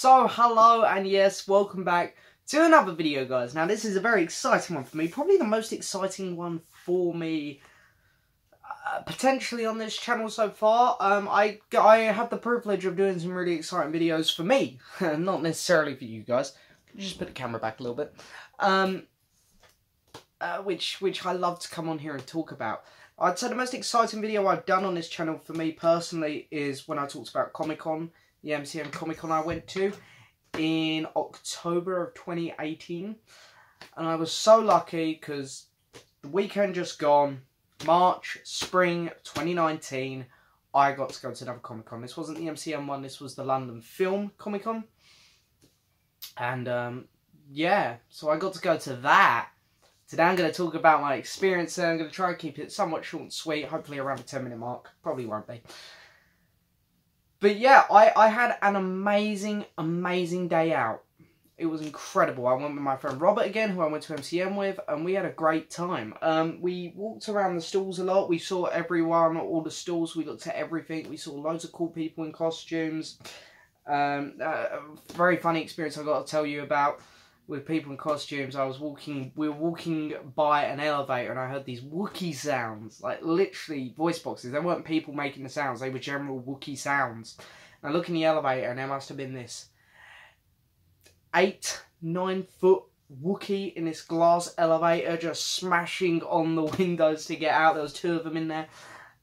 So, hello and yes, welcome back to another video, guys. Now, this is a very exciting one for me. Probably the most exciting one for me, potentially on this channel so far. I have the privilege of doing some really exciting videos for me, not necessarily for you guys. Just put the camera back a little bit. Which I love to come on here and talk about. I'd say the most exciting video I've done on this channel for me personally is when I talked about Comic-Con, the MCM Comic-Con I went to in October of 2018. And I was so lucky because the weekend just gone, March, spring 2019, I got to go to another Comic-Con. This wasn't the MCM one, this was the London Film Comic-Con. And yeah, so I got to go to that. Today I'm going to talk about my experience there. I'm going to try and keep it somewhat short and sweet, hopefully around the 10-minute mark. Probably won't be. But yeah, I had an amazing day out. It was incredible. I went with my friend Robert again, who I went to MCM with, and we had a great time. We walked around the stalls a lot. We saw everyone, all the stalls. We looked at everything. We saw loads of cool people in costumes. Very funny experience I got to tell you about. With people in costumes, we were walking by an elevator and I heard these Wookiee sounds, like literally voice boxes. They weren't people making the sounds, they were general Wookiee sounds. And I look in the elevator and there must have been this 8-9 foot Wookiee in this glass elevator just smashing on the windows to get out. There was 2 of them in there.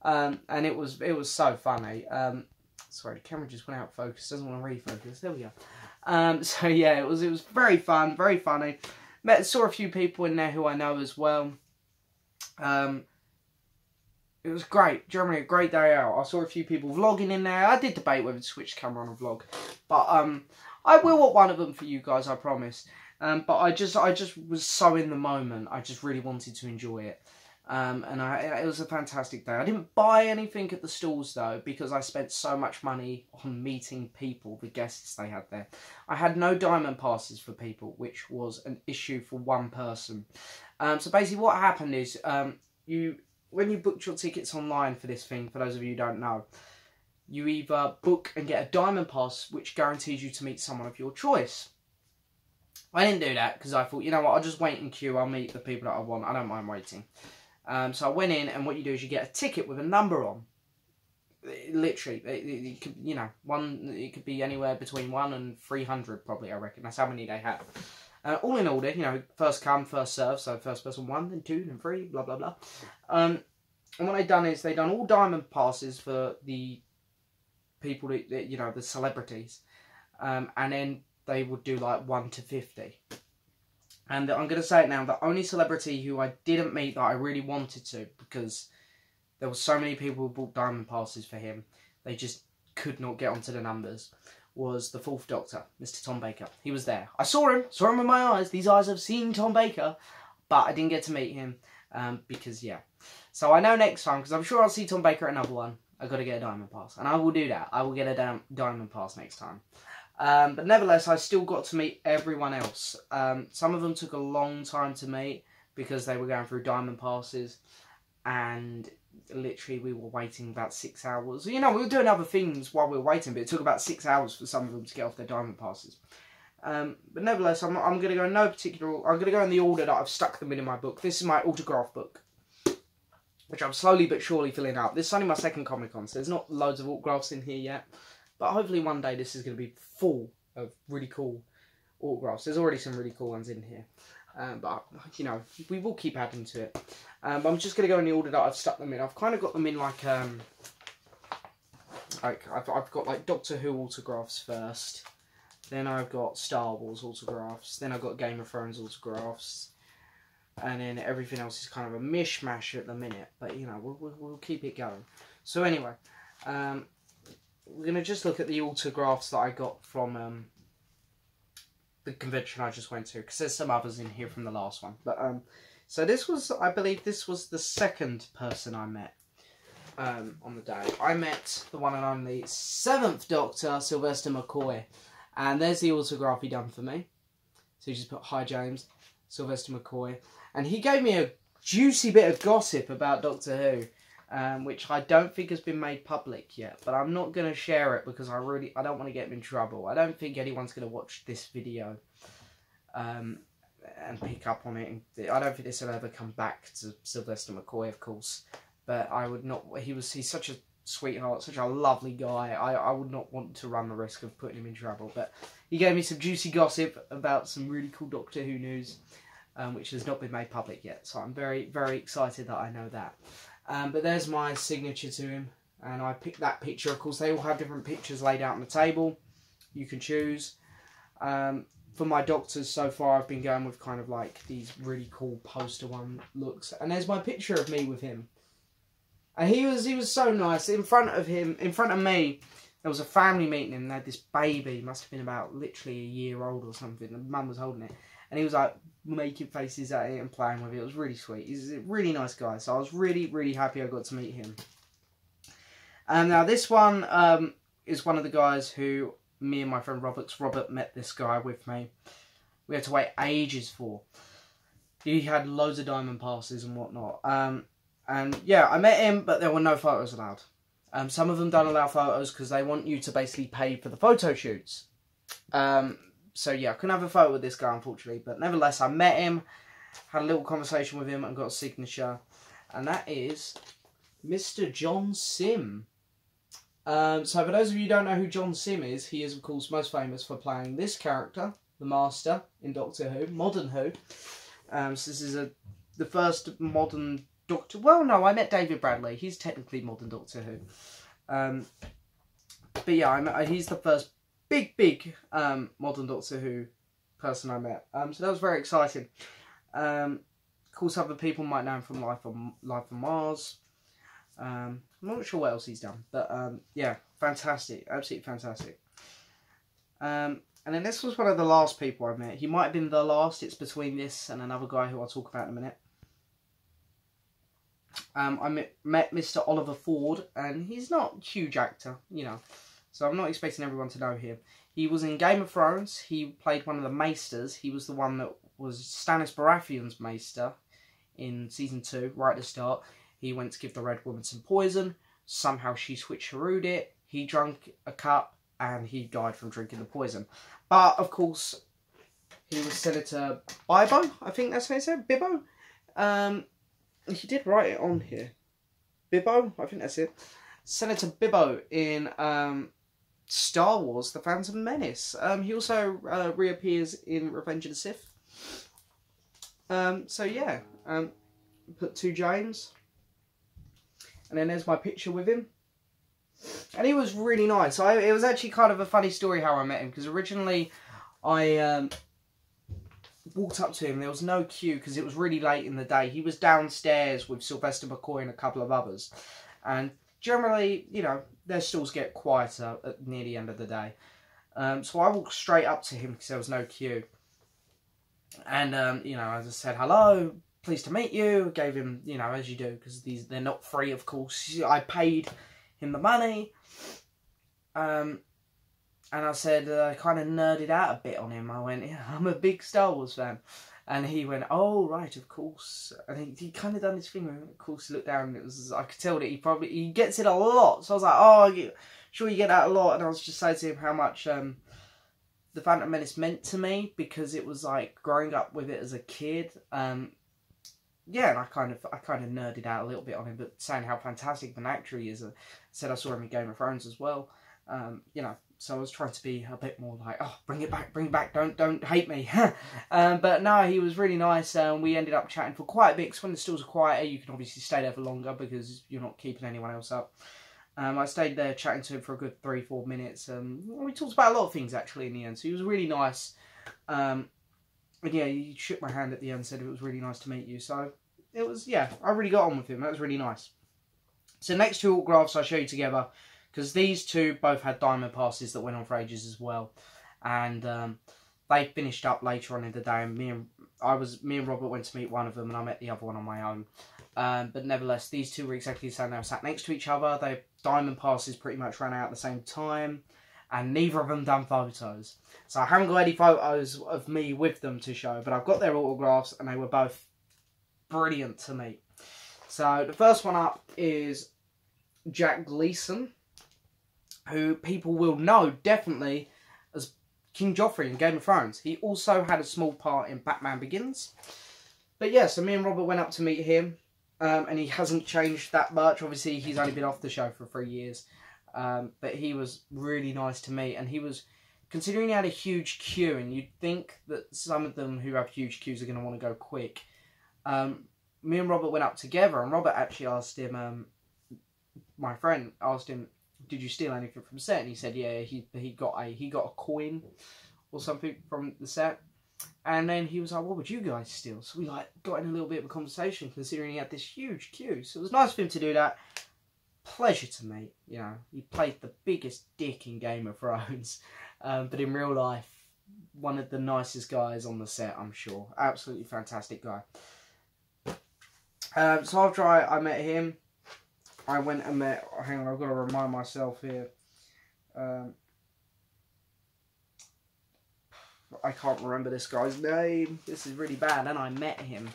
And it was so funny. Sorry, the camera just went out of focus, doesn't want to refocus. There we go. So yeah, it was very fun, very funny. Saw a few people in there who I know as well. It was great. Generally a great day out. I saw a few people vlogging in there. I did debate whether to switch camera on a vlog, but I will at one of them for you guys, I promise. But I just was so in the moment. I just really wanted to enjoy it. And it was a fantastic day. I didn't buy anything at the stalls though, because I spent so much money on meeting people, the guests they had there. I had no diamond passes for people, which was an issue for one person. So basically what happened is, when you booked your tickets online for this thing, for those of you who don't know, you either book and get a diamond pass, which guarantees you to meet someone of your choice. I didn't do that, because I thought, you know what, I'll just wait in queue, I'll meet the people that I want, I don't mind waiting. So I went in, and what you do is you get a ticket with a number on. Literally, it could, you know, it could be anywhere between 1 and 300 probably, I reckon. That's how many they have. All in order, you know, first come, first serve. So first person 1, then 2, then 3, blah blah blah. And what they've done is they've done all diamond passes for the people that you know, the celebrities, and then they would do like 1 to 50. And I'm going to say it now, the only celebrity who I didn't meet that I really wanted to, because there were so many people who bought diamond passes for him, they just could not get onto the numbers, was the 4th Doctor, Mr. Tom Baker. He was there. I saw him with my eyes. These eyes have seen Tom Baker, but I didn't get to meet him, because, yeah. So I know next time, because I'm sure I'll see Tom Baker at another one, I've got to get a diamond pass. And I will do that. I will get a diamond pass next time. But nevertheless, I still got to meet everyone else. Some of them took a long time to meet because they were going through diamond passes, and literally we were waiting about 6 hours. You know, we were doing other things while we were waiting, but it took about 6 hours for some of them to get off their diamond passes. But nevertheless, I'm going to go in no particular. I'm going to go in the order that I've stuck them in my book. This is my autograph book, which I'm slowly but surely filling up. This is only my 2nd Comic-Con, so there's not loads of autographs in here yet. But hopefully one day this is going to be full of really cool autographs. There's already some really cool ones in here. But, you know, we will keep adding to it. But I'm just going to go in the order that I've stuck them in. I've kind of got them in like I've got like Doctor Who autographs first. Then I've got Star Wars autographs. Then I've got Game of Thrones autographs. And then everything else is kind of a mishmash at the minute. But, you know, we'll keep it going. So anyway, we're going to just look at the autographs that I got from the convention I just went to, because there's some others in here from the last one. But so this was, I believe this was the 2nd person I met on the day. I met the one and only 7th Doctor, Sylvester McCoy. And there's the autograph he done for me. So he just put, "Hi James, Sylvester McCoy." And he gave me a juicy bit of gossip about Doctor Who. which I don't think has been made public yet. But I'm not going to share it because I don't want to get him in trouble. I don't think anyone's going to watch this video and pick up on it. I don't think this will ever come back to Sylvester McCoy, of course. But I would not. He's such a sweetheart, such a lovely guy. I would not want to run the risk of putting him in trouble. But he gave me some juicy gossip about some really cool Doctor Who news, which has not been made public yet. So I'm very, very excited that I know that. But there's my signature to him, and I picked that picture. Of course, they all have different pictures laid out on the table. You can choose. For my Doctors so far, I've been going with kind of like these really cool poster one looks. And there's my picture of me with him. And he was so nice. In front of me, there was a family meeting, and they had this baby. Must have been about literally a year old or something. The mum was holding it, and he was like making faces at it and playing with it. It was really sweet. He's a really nice guy. So I was really, really happy I got to meet him. Now this one is one of the guys who me and my friend Robert met this guy with me. We had to wait ages for. He had loads of diamond passes and whatnot. And yeah, I met him, but there were no photos allowed. Some of them don't allow photos because they want you to basically pay for the photo shoots. So yeah, I couldn't have a photo with this guy, unfortunately. But nevertheless, I met him, had a little conversation with him, and got a signature. And that is Mr. John Simm. So for those of you who don't know who John Simm is, he is, of course, most famous for playing this character, the Master, in Doctor Who, modern Who. So this is the first modern Doctor. Well, no, I met David Bradley. He's technically modern Doctor Who. But yeah, he's the first big modern Doctor Who person I met. So that was very exciting. Of course, other people might know him from Life on Mars. I'm not sure what else he's done, but yeah, fantastic, absolutely fantastic. And then this was one of the last people I met. He might have been the last. It's between this and another guy who I'll talk about in a minute. I met Mr. Oliver Ford, and he's not a huge actor, you know, so I'm not expecting everyone to know him. He was in Game of Thrones. He played one of the Maesters. He was the one that was Stannis Baratheon's Maester in Season 2, right at the start. He went to give the Red Woman some poison. Somehow she switcherooed it. He drank a cup, and he died from drinking the poison. But, of course, he was Senator Bibbo, I think that's how you say it, Bibbo. He did write it on here. Bibbo, I think that's it. Senator Bibbo in Star Wars, The Phantom Menace. He also reappears in Revenge of the Sith. So yeah, put 2 James. And then there's my picture with him. And he was really nice. It was actually kind of a funny story how I met him. Because originally I walked up to him. There was no queue because it was really late in the day. He was downstairs with Sylvester McCoy and a couple of others. And generally, you know, their stalls get quieter near the end of the day. So I walked straight up to him because there was no queue. And, you know, I just said, hello, pleased to meet you. Gave him, you know, as you do, because they're not free, of course. I paid him the money. And I said, I kind of nerded out a bit on him. I went, yeah, I'm a big Star Wars fan. And he went, oh, right, of course. And he kind of done his thing. Of course, he looked down, and it was, I could tell that he gets it a lot. So I was like, oh, sure you get that a lot. And I was just saying to him how much The Phantom Menace meant to me, because it was like growing up with it as a kid. Yeah, and I kind of nerded out a little bit on him, but saying how fantastic of an actor he is. I said I saw him in Game of Thrones as well. You know, so I was trying to be a bit more like, oh, bring it back, don't hate me. But no, he was really nice. We ended up chatting for quite a bit, because when the stalls are quieter, you can obviously stay there for longer, because you're not keeping anyone else up. I stayed there chatting to him for a good 3-4 minutes. We talked about a lot of things, actually, in the end, so he was really nice. And yeah, he shook my hand at the end, said it was really nice to meet you. So it was, yeah, I really got on with him. That was really nice. So next 2 autographs I'll show you together, because these 2 both had diamond passes that went on for ages as well. And they finished up later on in the day, and me and Robert went to meet one of them, and I met the other one on my own. But nevertheless, these 2 were exactly the same. They were sat next to each other. Their diamond passes pretty much ran out at the same time, and neither of them done photos. So I haven't got any photos of me with them to show, but I've got their autographs, and they were both brilliant to meet. So the first one up is Jack Gleeson, who people will know definitely as King Joffrey in Game of Thrones. He also had a small part in Batman Begins. But yeah, so me and Robert went up to meet him, and he hasn't changed that much. Obviously, he's only been off the show for 3 years, but he was really nice to meet, and he was, considering he had a huge queue, and you'd think that some of them who have huge queues are going to want to go quick. Me and Robert went up together, and Robert actually asked him, my friend asked him, "Did you steal anything from the set?" And he said, "Yeah, he got a coin or something from the set." And then he was like, "What would you guys steal?" So we got in a little bit of a conversation, considering he had this huge queue. So it was nice for him to do that. Pleasure to meet. You know, he played the biggest dick in Game of Thrones, but in real life, one of the nicest guys on the set, I'm sure. Absolutely fantastic guy. So after I met him, I went and met, hang on, I've got to remind myself here. I can't remember this guy's name. This is really bad. And I met him.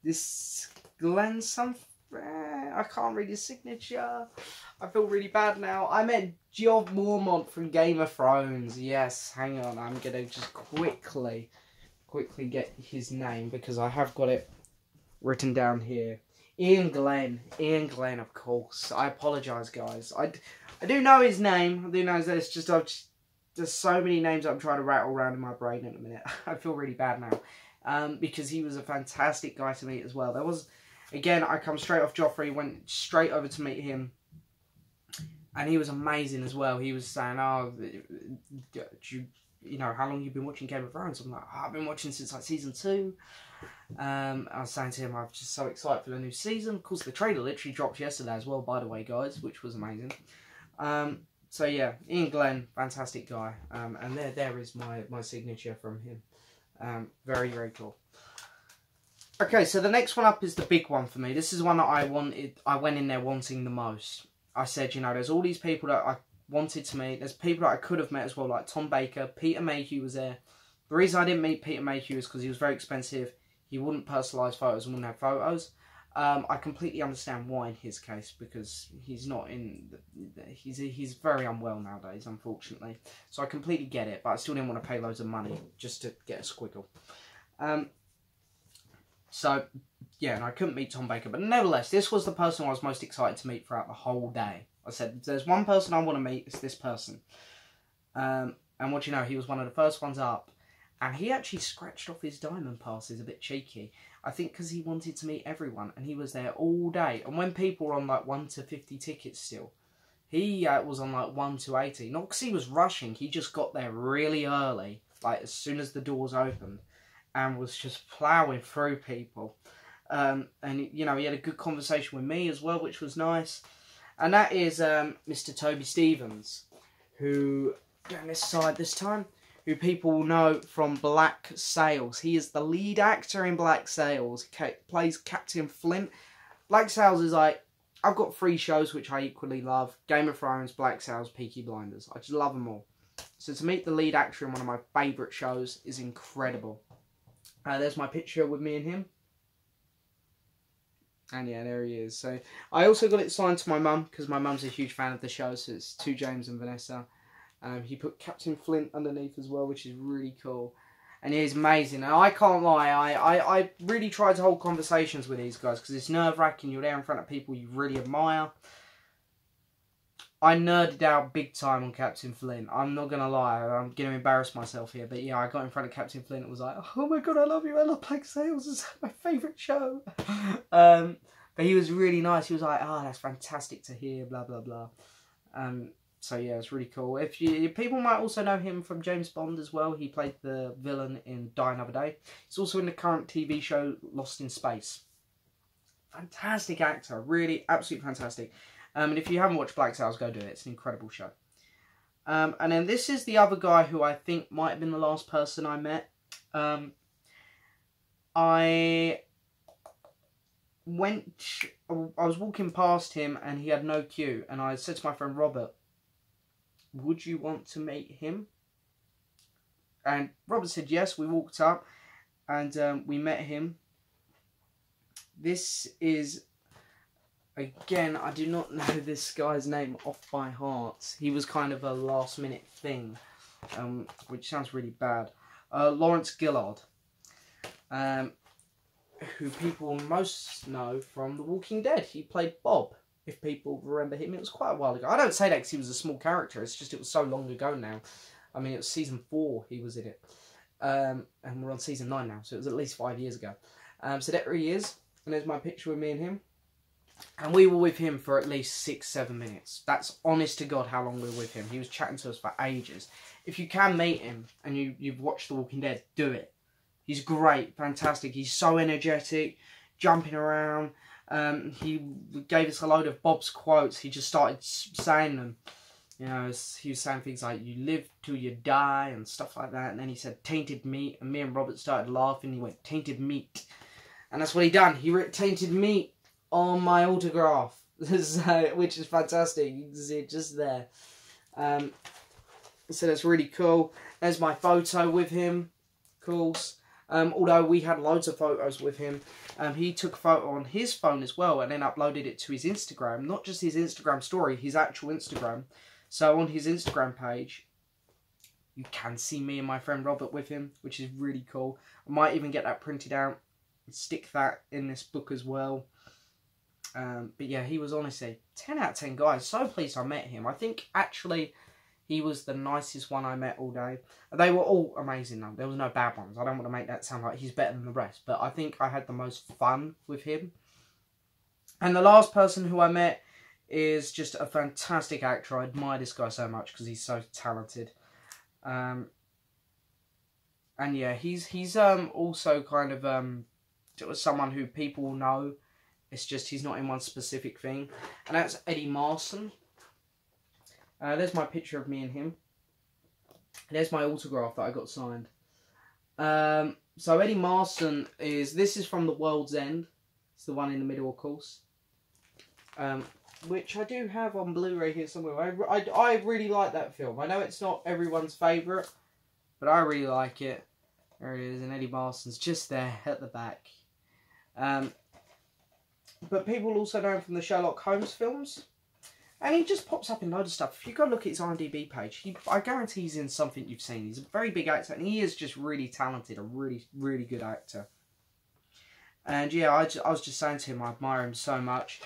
This Glenn something. I can't read his signature. I feel really bad now. I met Geoff Mormont from Game of Thrones. Yes, hang on. I'm going to just quickly get his name because I have got it written down here. Ian Glenn, of course. I apologise, guys. I do know his name. I do know that it's just there's so many names I'm trying to rattle around in my brain at the minute. I feel really bad now, because he was a fantastic guy to meet as well. There was, again, I come straight off Joffrey, went straight over to meet him, and he was amazing as well. He was saying, "Oh, you know, how long have you been watching Game of Thrones?" I'm like, "Oh, I've been watching since like season 2. I was saying to him, I'm just so excited for the new season. Of course, the trailer literally dropped yesterday as well, by the way, guys, which was amazing. So yeah, Ian Glenn, fantastic guy. And there is my signature from him. Very, very cool. Okay, so the next one up is the big one for me. This is one that I went in there wanting the most. I said, you know, there's all these people that I wanted to meet. There's people that I could have met as well, like Tom Baker. Peter Mayhew was there. The reason I didn't meet Peter Mayhew is because he was very expensive. He wouldn't personalise photos and wouldn't have photos. I completely understand why in his case, because he's not in... He's very unwell nowadays, unfortunately. So I completely get it, but I still didn't want to pay loads of money just to get a squiggle. So, yeah, and I couldn't meet Tom Baker. But nevertheless, this was the person I was most excited to meet throughout the whole day. I said, if there's one person I want to meet, it's this person. And what you know, he was one of the first ones up. And he actually scratched off his diamond passes, a bit cheeky. I think because he wanted to meet everyone. And he was there all day. And when people were on like 1 to 50 tickets still, he was on like 1 to 80. Not because he was rushing. He just got there really early. Like as soon as the doors opened. And was just ploughing through people. And, you know, he had a good conversation with me as well, which was nice. And that is Mr. Toby Stephens, who, down this side this time, who people know from Black Sails. He is the lead actor in Black Sails. Plays Captain Flint. Black Sails is like, I've got 3 shows which I equally love. Game of Thrones, Black Sails, Peaky Blinders. I just love them all. So to meet the lead actor in one of my favourite shows is incredible. There's my picture with me and him. And yeah, there he is. So I also got it signed to my mum, because my mum's a huge fan of the show. So it's to James and Vanessa. He put Captain Flint underneath as well, which is really cool. And he's amazing. And I can't lie, I really try to hold conversations with these guys, because it's nerve-wracking. You're there in front of people you really admire. I nerded out big time on Captain Flint. I'm not going to lie. I'm going to embarrass myself here. But yeah, I got in front of Captain Flint and was like, oh my god, I love you. I love Black Sails. It's my favourite show. But he was really nice. He was like, oh, that's fantastic to hear, blah, blah, blah. So yeah, it's really cool. People might also know him from James Bond as well. He played the villain in Die Another Day. He's also in the current TV show Lost in Space. Fantastic actor. Really, absolutely fantastic. And if you haven't watched Black Sails, go do it. It's an incredible show. And then this is the other guy who I think might have been the last person I met. I was walking past him and he had no queue. And I said to my friend Robert, would you want to meet him? And Robert said yes. We walked up and we met him. This is, again, I do not know this guy's name off by heart. He was kind of a last minute thing, which sounds really bad. Lawrence Gillard, who people most know from The Walking Dead. He played Bob, if people remember him. It was quite a while ago. I don't say that because he was a small character. It's just it was so long ago now. I mean, it was season 4 he was in it. And we're on season 9 now, so it was at least 5 years ago. So there he is. And there's my picture with me and him. And we were with him for at least 6-7 minutes. That's honest to God how long we were with him. He was chatting to us for ages. If you can meet him and you've watched The Walking Dead, do it. He's great, fantastic. He's so energetic, jumping around. He gave us a load of Bob's quotes. He just started saying them. You know, he was saying things like, you live till you die and stuff like that. And then he said, tainted meat. And me and Robert started laughing. He went, tainted meat. And that's what he done. He wrote tainted meat on my autograph. Which is fantastic. You can see it just there. So that's really cool. There's my photo with him. Of course. Although we had loads of photos with him, he took a photo on his phone as well and then uploaded it to his Instagram. Not just his Instagram story, his actual Instagram. So on his Instagram page, you can see me and my friend Robert with him, which is really cool. I might even get that printed out and stick that in this book as well. But yeah, he was honestly 10 out of 10 guys. So pleased I met him. I think actually he was the nicest one I met all day. They were all amazing though. There was no bad ones. I don't want to make that sound like he's better than the rest. But I think I had the most fun with him. And the last person who I met is just a fantastic actor. I admire this guy so much because he's so talented. And yeah, he's also kind of someone who people know. It's just he's not in one specific thing. And that's Eddie Marson. There's my picture of me and him. There's my autograph that I got signed. So Eddie Marson this is from The World's End. It's the one in the middle, of course. Which I do have on Blu-ray here somewhere. I really like that film. I know it's not everyone's favourite, but I really like it. There it is, and Eddie Marson's just there at the back. But people also know him from the Sherlock Holmes films. And he just pops up in loads of stuff. If you go look at his IMDb page, I guarantee he's in something you've seen. He's a very big actor, and he is just really talented, a really, really good actor. And yeah, I was just saying to him, I admire him so much.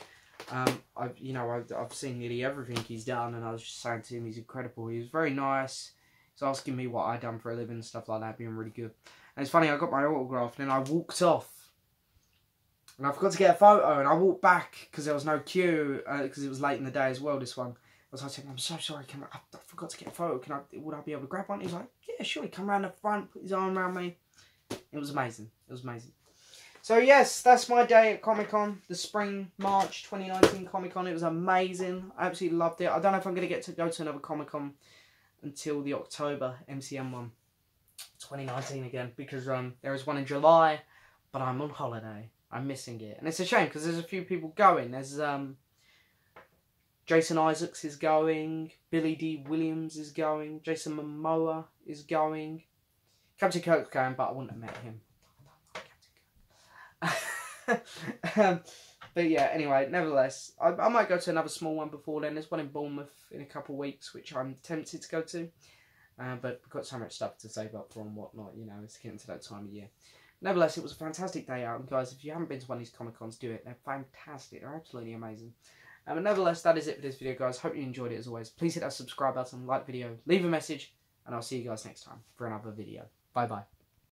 I've seen nearly everything he's done, and I was just saying to him, he's incredible. He was very nice. He's asking me what I'd done for a living and stuff like that, being really good. And it's funny, I got my autograph, and then I walked off. And I forgot to get a photo, and I walked back because there was no queue, because it was late in the day as well, this one. I was like, I'm so sorry, I forgot to get a photo, would I be able to grab one? He was like, yeah, sure, he come around the front, put his arm around me. It was amazing, it was amazing. So yes, that's my day at Comic Con, the Spring, March 2019 Comic Con. It was amazing, I absolutely loved it. I don't know if I'm going to get to go to another Comic Con until the October MCM one, 2019 again, because there is one in July, but I'm on holiday. I'm missing it. And it's a shame because there's a few people going. There's Jason Isaacs is going. Billy D. Williams is going. Jason Momoa is going. Captain Kirk's going, but I wouldn't have met him. But yeah, anyway, nevertheless, I might go to another small one before then. There's one in Bournemouth in a couple of weeks, which I'm tempted to go to. But we've got so much stuff to save up for and whatnot, you know, it's getting to that time of year. Nevertheless, it was a fantastic day out, and guys, if you haven't been to one of these Comic-Cons, do it. They're fantastic. They're absolutely amazing. But nevertheless, that is it for this video, guys. Hope you enjoyed it as always. Please hit that subscribe button, like the video, leave a message, and I'll see you guys next time for another video. Bye-bye.